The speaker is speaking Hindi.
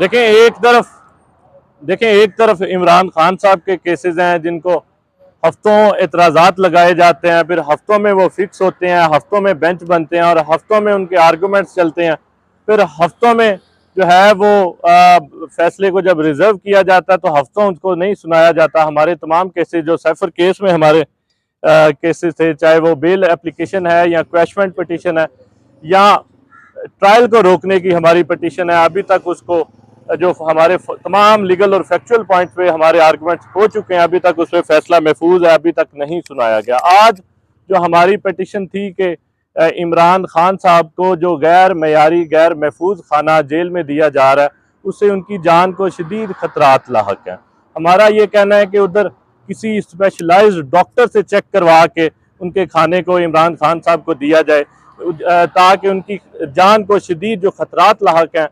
देखें एक तरफ इमरान खान साहब के केसेस हैं जिनको हफ्तों एतराज़ात लगाए जाते हैं, फिर हफ्तों में वो फिक्स होते हैं, हफ्तों में बेंच बनते हैं और हफ्तों में उनके आर्गूमेंट्स चलते हैं। फिर हफ्तों में जो है वो फैसले को जब रिजर्व किया जाता है तो हफ्तों उनको नहीं सुनाया जाता। हमारे तमाम केसेस जो सैफर केस में हमारे केसेस थे, चाहे वो बेल एप्लीकेशन है या क्वैशमेंट पिटीशन है या ट्रायल को रोकने की हमारी पिटीशन है, अभी तक उसको जो हमारे तमाम लीगल और फैक्चुअल पॉइंट पे हमारे आर्गुमेंट्स हो चुके हैं, अभी तक उस पर फैसला महफूज है, अभी तक नहीं सुनाया गया। आज जो हमारी पिटीशन थी कि इमरान खान साहब को जो गैर मयारी गैर महफूज खाना जेल में दिया जा रहा है उससे उनकी जान को शदीद खतरात लाहक है। हमारा ये कहना है कि उधर किसी स्पेशलाइज्ड डॉक्टर से चेक करवा के उनके खाने को इमरान खान साहब को दिया जाए ताकि उनकी जान को शदीद जो खतरात लाहक हैं